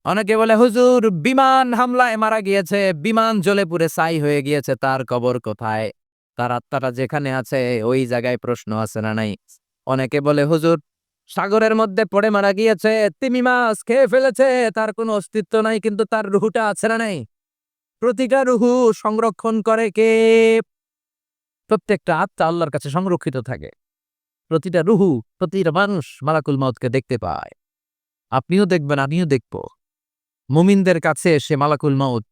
অনেকে বলে হুজুর বিমান হামলায় মারা গিয়েছে, বিমান জ্বলে পুড়ে ছাই হয়ে গিয়েছে, তার কবর কোথায়? তার আত্মাটা যেখানে আছে ওই জায়গায় প্রশ্ন আছে না নাই? অনেকে বলে হুজুর সাগরের মধ্যে পড়ে মারা গিয়েছে, তিমি মাছ খেয়ে ফেলেছে, তার কোনো অস্তিত্ব নাই, কিন্তু তার রুহুটা আছে না নাই? প্রতিটা রুহু সংরক্ষণ করে কে? প্রত্যেকটা আত্মা আল্লাহর কাছে সংরক্ষিত থাকে। প্রতিটা রুহু, প্রতিটা মানুষ মালাকুল মাউতকে দেখতে পায়। আপনিও দেখবেন, আমিও দেখব। মুমিনদের কাছে এসে মালাকুল মাউত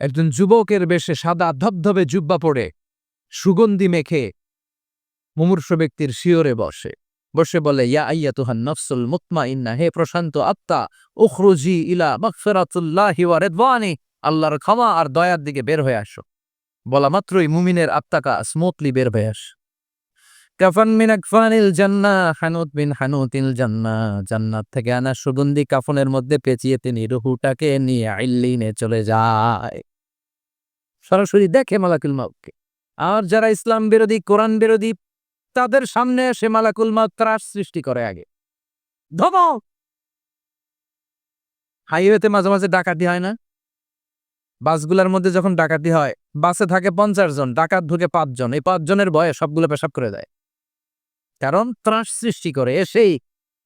একজন যুবকের বেশে সাদা ধবধবে জুব্বা পরে সুগন্ধি মেখে মুমূর্ষু ব্যক্তির শিয়রে বসে বসে বলে, ইয়া আইয়াতুহান নফসুল মুতমাইন্না, হে প্রশান্ত আত্মা, উখরুজি ইলা মাগফিরাতুল্লাহি ওয়া রিদওয়ানি, আল্লাহর ক্ষমা আর দয়ার দিকে বের হয়ে আসো। বলা মাত্রই মুমিনের আত্মাকা স্মুথলি বের হয়ে আসে। কাফান মিন আকফানিল জান্নাহ, হানুত বিন হানুতিল জান্নাহ, জান্নাত থেকে আনা সুগন্ধি কাফনের মধ্যে পেঁচিয়ে তিনি রুহুটাকে নিয়ে ইল্লিনে চলে যায়। সরাসরি দেখে মালাকুল মাউতকে। আর যারা ইসলাম বিরোধী, কোরআন বিরোধী, তাদের সামনে এসে মালাকুল মাউত ত্রাস সৃষ্টি করে আগে। ধমক! হাইওয়েতে মাঝে মাঝে ডাকাতি হয় না? বাসগুলোর মধ্যে যখন ডাকাতি হয়, বাসে থাকে 50 জন, ডাকাত ঢুকে 5 জন, এই 5 জনের ভয়ে সবগুলো পেশাব করে দেয়। কারণ ত্রাস সৃষ্টি করে এসেই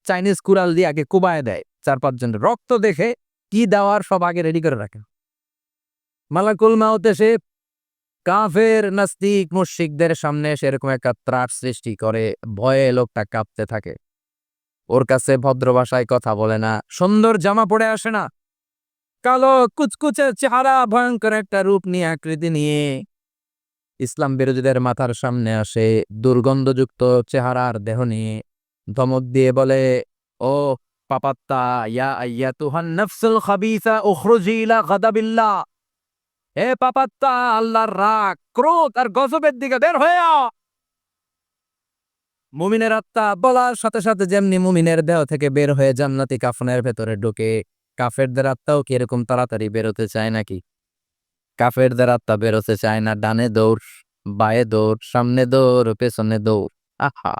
চাইনিজ কুড়াল দিয়ে আগে কোবায় দেয় 4-5 জনের। রক্ত দেখে কি দেওয়ার সব আগে রেডি করে রাখে। মালাকুল মাউত এসে কাফের নাস্তিক মুশরিকদের সামনে সেরকম একটা ত্রাস সৃষ্টি করে, ভয়ে লোকটা কাঁপতে থাকে। ওর কাছে ভদ্র ভাষায় কথা বলে না, সুন্দর জামা পরে আসে না, কালো কুচকুচে চেহারা, ভয়ঙ্কর একটা রূপ নিয়ে, আকৃতি নিয়ে ইসলাম বিরোধীদের মাথার সামনে আসে, দুর্গন্ধযুক্ত চেহারার দেহ নিয়ে ধমক দিয়ে বলে, ও পাপাত্তা, ইয়া আইয়াতুহান নাফসুল খাবিসা উখরুজি ইলা গাদাবিল্লাহ, হে পাপাত্তা, আল্লাহর রাগ, ক্রোধ আর গজবের দিকে বের হয়ে আ। মুমিনের আত্মা বলার সাথে সাথে যেমনি মুমিনের দেহ থেকে বের হয়ে জান্নাতি কাফনের ভেতরে ঢুকে, কাফেরদের আত্মাও কি এরকম তাড়াতাড়ি বেরোতে চায় নাকি? কাফেরদের আত্মা বেরোতে চায় না। ডানে দৌড়, বায়ে দৌড়, সামনে দৌড়, পেছনে দৌড়, আহা,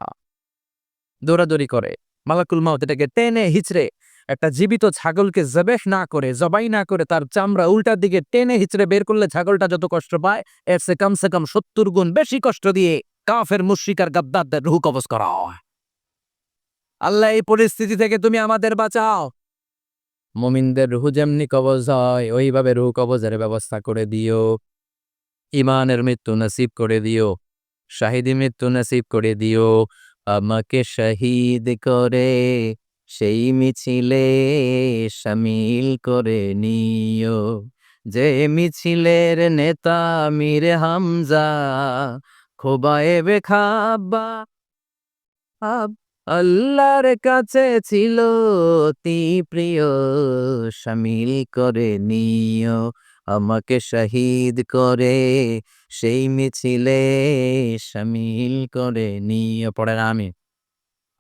দৌড়াদৌড়ি করে। মালাকুল মাউত এটাকে টেনে হিচড়ে, একটা জীবিত ছাগলকে জবেহ না করে, জবাই না করে, তার চামড়া উল্টার দিকে টেনে হিচড়ে বের করলে ছাগলটা যত কষ্ট পায়, এর সে কম 70 গুণ বেশি কষ্ট দিয়ে কাফের মুশরিক আর গাদ্দারদের রূহ কবজ করা হয়। আল্লাহ, এই পরিস্থিতি থেকে তুমি আমাদের বাঁচাও। মুমিনদের রুহু যেমনি কবজ হয়, ওইভাবে রুহ কবজের ব্যবস্থা করে দিও। ইমানের মৃত্যু নসিব করে দিও, শাহিদি মৃত্যু নসিব করে দিও। আমাকে শহীদ করে সেই মিছিলে শামিল করে নিও, যে মিছিলের নেতা মীর হামজা, খোবায়েবে খাব্বাব, আল্লাহর কাছে ছিল অতি প্রিয়, শামিল করে নিও আমাকে শহীদ করে সেই মিছিলে শামিল করে নিও। পড়েন আমিন।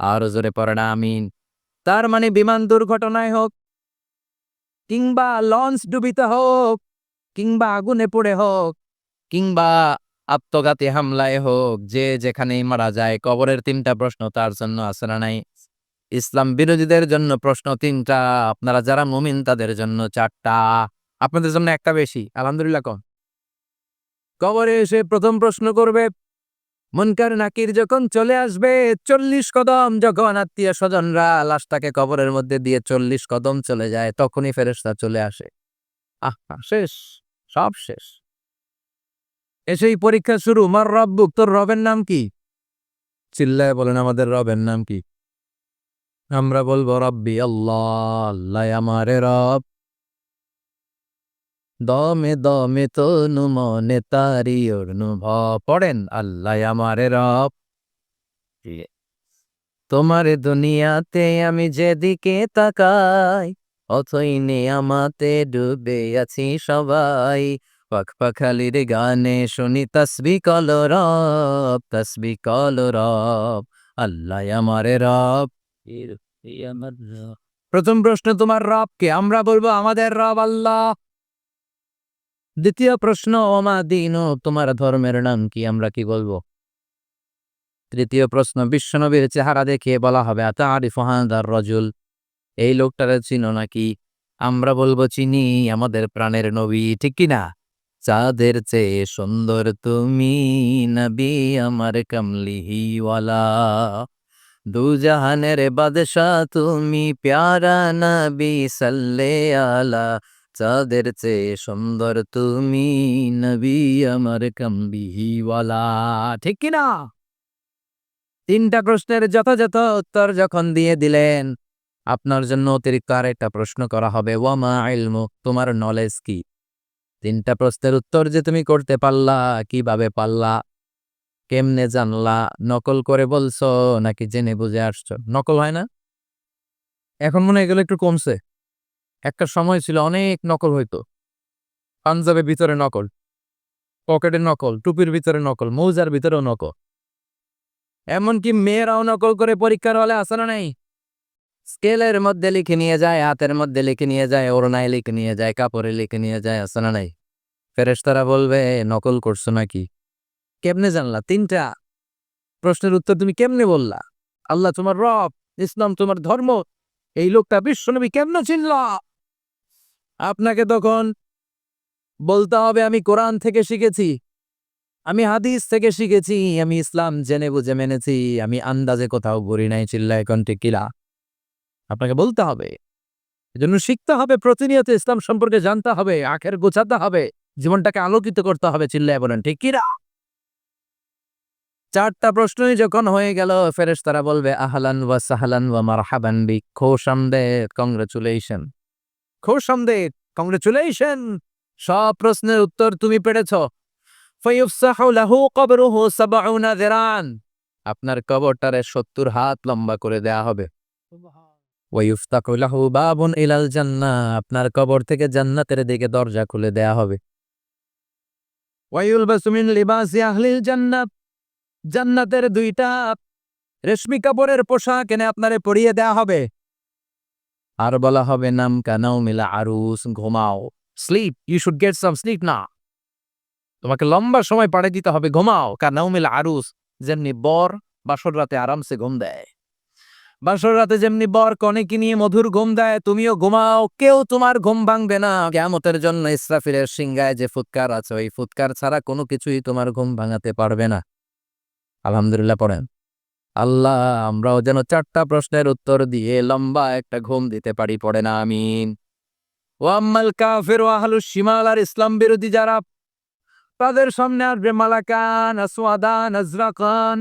আরো জোরে পড়েন আমিন। তার মানে বিমান দুর্ঘটনায় হোক, কিংবা লঞ্চ ডুবিতে হোক, কিংবা আগুনে পড়ে হোক, কিংবা আত্মঘাতী হামলায় হোক, যে যেখানেই মারা যায়, কবরের 3টা প্রশ্ন তার জন্য আছে না নাই? ইসলাম বিরোধীদের জন্য প্রশ্ন 3টা, আপনারা যারা মুমিন তাদের জন্য 4টা। আপনাদের জন্য একটা বেশি, আলহামদুলিল্লাহ কন। কবরে এসে প্রথম প্রশ্ন করবে, মুনকার নাকির যখন চলে আসবে, 40 কদম যখন আত্মীয় স্বজনরা লাশটাকে কবরের মধ্যে দিয়ে 40 কদম চলে যায়, তখনই ফেরেশতা চলে আসে। আহা, শেষ, সব শেষ। এসেই পরীক্ষা শুরু। মার রব্বুক, তোর রবের নাম কি? চিল্লায় বলেন, আমাদের রবের নাম কি? আমরা বলবো রব্বি আল্লাহ, আল্লাহ আমারে রব। দমে দমে তনু মনে তারি অনুভব। পড়েন, আল্লাহ আমারে রব। তোমার দুনিয়াতে আমি যেদিকে তাকাই, অথই নেয়ামাতে ডুবে আছি সবাই। পাখপাখালির গানে শুনি তসবি কল রব, তসবি কল রব, আল্লাহ আমারে রব। এই আমার রব। প্রথম প্রশ্ন, তোমার রব কে? আমরা বলবো আমাদের রব আল্লাহ। দ্বিতীয় প্রশ্ন, ওমা দিন, তোমার ধর্মের নাম কি? আমরা কি বলবো? তৃতীয় প্রশ্ন, বিশ্বনবীর চেহারা দেখে বলা হবে আতারিফু হাযার রাজুল, এই লোকটারে চিনো নাকি? আমরা বলবো চিনি আমাদের প্রাণের নবী, ঠিক কি না? চাঁদের চেয়ে সুন্দর তুমি, নবী আমার কামলিওয়ালা। দুজাহানের বাদশাহ তুমি, প্যারা নবী সাল্লে আলা। চাঁদের চেয়ে সুন্দর তুমি, নবী আমার কামলিওয়ালা। ঠিক কি না? ৩টা প্রশ্নের যথাযথ উত্তর যখন দিয়ে দিলেন, আপনার জন্য অতিরিক্ত আরেকটা প্রশ্ন করা হবে, ওয়ামা ইলমুক, তোমার নলেজ কি? ৩টা প্রশ্নের উত্তর যে তুমি করতে পারলা, কিভাবে পারলা, কেমনে জানলা, নকল করে বলছো নাকি জেনে বুঝে আসছো? নকল হয় না? এখন মনে হয় এগুলো একটু কমছে। একটা সময় ছিল অনেক নকল হইতো। পাঞ্জাবের ভিতরে নকল, পকেটে নকল, টুপির ভিতরে নকল, মৌজার ভিতরেও নকল। এমনকি মেয়েরাও নকল করে পরীক্ষার হলে আসে না নাই? স্কেলের মধ্যে লিখে নিয়ে যায়, হাতের মধ্যে লিখে নিয়ে যায়, ওড়নায় লিখে নিয়ে যায়, কাপড়ে লিখে নিয়ে যায়, আছে না নাই? ফেরেশতারা বলবে নকল করছো নাকি? কেমনে জানলা? ৩টা প্রশ্নের উত্তর তুমি কেমনে বললা? আল্লাহ তোমার রব, ইসলাম তোমার ধর্ম, এই লোকটা বিশ্বনবী কেমনে চিনলা? আপনাকে তখন বলতে হবে আমি কোরআন থেকে শিখেছি, আমি হাদিস থেকে শিখেছি, আমি ইসলাম জেনে বুঝে মেনেছি, আমি আন্দাজে কোথাও ঘুরি নাই। চিল্লায় এখন ঠিক কিলা? আপনাকে বলতে হবে। এজন্য শিখতে হবে, প্রতিনিয়ত ইসলাম সম্পর্কে জানতে হবে, আখের গোছাতে হবে, জীবনটাকে আলোকিত করতে হবে। চিল্লায় বলেন ঠিক কিনা? ৪টা প্রশ্নই যখন হয়ে গেল, ফেরেশতারা বলবে আহলান ওয়া সাহলান ওয়া মারহাবান বিক, খোশামদেদ, কংগ্রাচুলেশন, খোশামদেদ, কংগ্রাচুলেশন, সব প্রশ্নের উত্তর তুমি পেরেছ। ফায়ুফসাহু লাহু কবরুহু ৭০ যিরান, আপনার কবরটারে ৭০ হাত লম্বা করে দেয়া হবে। ওয়ায়ুফতাহু লাহু বাবুন ইলাল জান্নাহ, আপনার কবর থেকে জান্নাতের দিকে দরজা খুলে দেয়া হবে। ওয়ায়ুলবাসু মিন লিবাসি আহলিল জান্নাহ, জান্নাতের ২টা রেশমি কাপড়ের পোশাক এনে আপনারে পরিয়ে দেয়া হবে। আর বলা হবে নাম কানাউমিল আরুস, ঘুমাও, sleep, you should get some sleep না। তোমাকে লম্বা সময় পাড়ে দিতে হবে, ঘুমাও। কানাউমিল আরুস, যেমনি বর বাসর রাতে আরামসে ঘুম দেয়, বাসর রাতে যেমনি বর কনেকে নিয়ে মধুর ঘুম দেয়, তুমিও ঘুমাও, কেউ তোমার ঘুম ভাঙবে না। কিয়ামতের জন্য ইসরাফিলের সিংহায় যে ফুৎকার আছে, ওই ফুৎকার ছাড়া কোনো কিছুই তোমার ঘুম ভাঙাতে পারবে না। আলহামদুলিল্লাহ পড়েন। আল্লাহ আমরাও যেন ৪টা প্রশ্নের উত্তর দিয়ে লম্বা একটা ঘুম দিতে পারি, পড়ে না আমিন। ও আম্মাল কাফির ও আহলুশ শিমাল, আর ইসলাম বিরোধী যারা, তাদের সামনে আসবে মালাকান আসওয়াদান আজরাকান,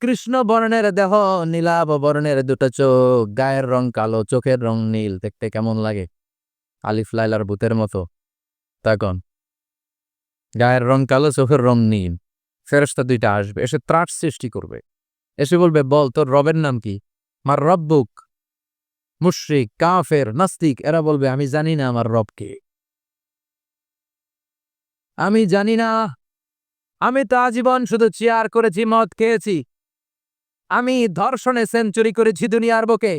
কৃষ্ণ বর্ণের দেহ, নীলাভ বর্ণের ২টো চোখ, গায়ের রং কালো, চোখের রং নীল, দেখতে কেমন লাগে? আলিফ লায়লার ভূতের মতো। তখন গায়ের রং কালো, চোখের রং নীল, ফেরেশতা ২টা আসবে, এসে ত্রাস সৃষ্টি করবে, এসে বলবে বল তোর রবের নাম কি? মার রব্বুক। মুশরিক, কাফের, নাস্তিক এরা বলবে আমি জানি না আমার রব কে, আমি জানি না, আমি তো আজীবন শুধু চেয়ার করেছি, মদ খেয়েছি, আমি ধর্ষণে সেঞ্চুরি করেছি দুনিয়ার বুকে,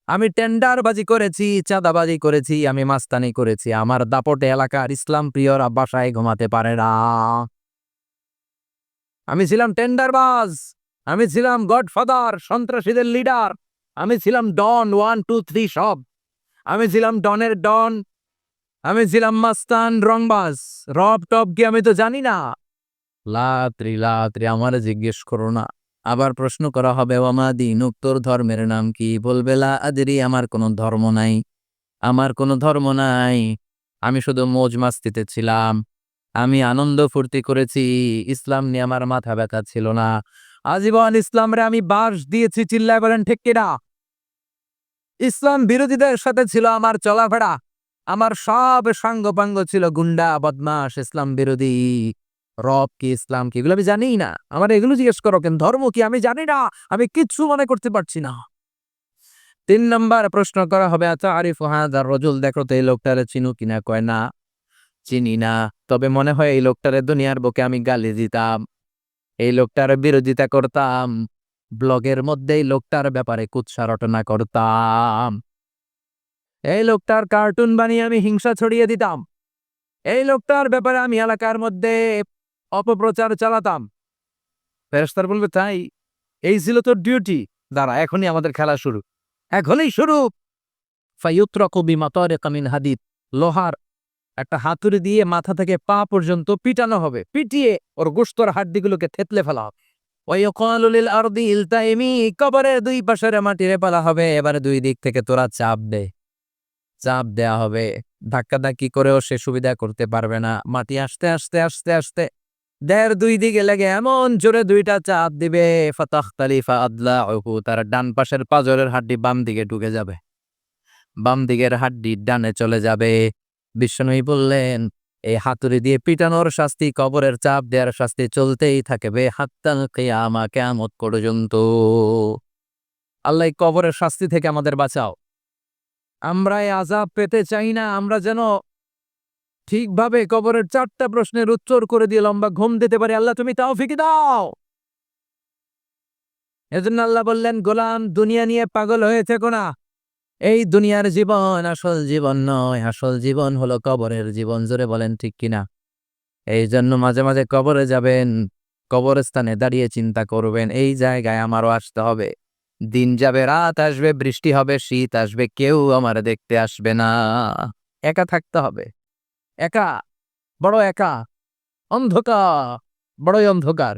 আমি টেন্ডারবাজি করেছি, চাঁদাবাজি করেছি, আমি মাস্তানি করেছি, আমার দাপটে এলাকার ইসলাম প্রিয়রা বাসায় ঘুমাতে পারে না। আমি ছিলাম টেন্ডারবাজ, আমি ছিলাম গডফাদার, সন্ত্রাসীদের লিডার, আমি ছিলাম ডন 1 2 3 সব, আমি ছিলাম ডনের ডন, আমি ছিলাম মাস্তান, রংবাজ, রব টপ কি আমি তো জানি না। লাত্রি লাত্রি আমার জিজ্ঞেস করো না। আবার প্রশ্ন করা হবে ওয়ামা দীনুক, তোর ধর্মের নাম কি? বলবে লা আদরি, আমার কোনো ধর্ম নাই, আমার কোনো ধর্ম নাই, আমি শুধু মৌজ মাস্তিতে ছিলাম, আমি আনন্দ ফুর্তি করেছি, ইসলাম নিয়ে আমার মাথা ব্যথা ছিল না, আজীবন ইসলামরে আমি বাস দিয়েছি। চিল্লায় বলেন ঠিক কিনা? ইসলাম বিরোধীদের সাথে ছিল আমার চলাফেরা, আমার সব সাঙ্গপাঙ্গ ছিল গুন্ডা বদমাস ইসলাম বিরোধী। রব কি, ইসলাম কি, এগুলো আমি জানিই না, আমার এগুলো জিজ্ঞেস করো কেন? ধর্ম কি আমি জানি না, আমি কিচ্ছু মনে করতে পারছি না। ৩ নাম্বার প্রশ্ন করা হবে আচ্ছা আরিফ হাজার রজুল, দেখো তো এই লোকটারে চিনু কিনা? কয় না, চিনি না, তবে মনে হয় এই লোকটারে দুনিয়ার বুকে আমি গালি দিতাম, এই লোকটার বিরোধিতা করতাম, ব্লগের মধ্যে এই লোকটার ব্যাপারে কুৎসা রটনা করতাম, এই লোকটার কার্টুন বানিয়ে আমি হিংসা ছড়িয়ে দিতাম, এই লোকটার ব্যাপারে আমি এলাকার মধ্যে অপপ্রচার চালাতাম। ফেরেশতারা বলবে তাই? এই ছিল তোর ডিউটি? দাঁড়া, এখনই আমাদের খেলা শুরু, এখনই শুরু। ফায়ুত্রাকু বিমাতারিকা মিন হাদিদ, লোহার একটা হাতুড়ি দিয়ে মাথা থেকে পা পর্যন্ত পিটানো হবে, পিটিয়ে ওর গোশতর হাড্ডিগুলোকে থেতলে ফেলা হবে। ওয়ায়ুকালু লিল আরদি ইলতাইমি, কবরের দুই পাশের মাটিরে ফেলা হবে, এবারে দুই দিক থেকে তোরা চাপ দে, চাপ দেয়া হবে, ধাক্কাধাক্কি করেও সে সুবিধা করতে পারবে না। মাটি আস্তে আস্তে আস্তে আস্তে দেহের দুই দিকে লেগে এমন জোরে দুইটা চাপ দিবে, ফাতাখতালিফা আদলাউহু, তার ডান পাশের পাঁজরের হাড্ডি বাম দিকে ঢুকে যাবে, বাম দিকের হাড্ডি ডানে চলে যাবে। বিশ্বনবী বললেন, এই হাতুড়ি দিয়ে পিটানোর শাস্তি, কবরের চাপ দেওয়ার শাস্তি চলতেই থাকবে হাত্তাল কিয়ামা, কিয়ামত পর্যন্ত। আল্লাহ এই কবরের শাস্তি থেকে আমাদের বাঁচাও। আমরা এই আযাব পেতে চাই না, আমরা যেন ঠিকভাবে কবরের 4টা প্রশ্নের উত্তর করে দিয়ে লম্বা ঘুম দিতে পারি। আল্লাহ তুমি তৌফিক দাও। এজন্য আল্লাহ বললেন, গোলাম দুনিয়া নিয়ে পাগল হয়ে থেকো না। এই দুনিয়ার জীবন আসল জীবন নয়, আসল জীবন হলো কবরের জীবন। জোরে বলেন ঠিক কিনা? এই জন্য মাঝে মাঝে কবরে যাবেন, কবরস্থানে দাঁড়িয়ে চিন্তা করবেন, এই জায়গায় আমারও আসতে হবে। দিন যাবে, রাত আসবে, বৃষ্টি হবে, শীত আসবে, কেউ আমার দেখতে আসবে না। একা থাকতে হবে, একা, বড় একা, অন্ধকার, বড়ই অন্ধকার।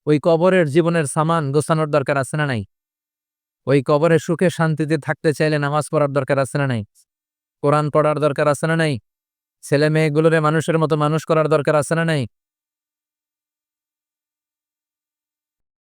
ওই কবরের জীবনের সামান গোছানোর দরকার আছে না নাই? ওই কবরে সুখে শান্তিতে থাকতে চাইলে নামাজ পড়ার দরকার আছে না নাই? কোরআন পড়ার দরকার আছে না নাই? ছেলে মেয়েগুলোরে মানুষের মতো মানুষ করার দরকার আছে না নাই?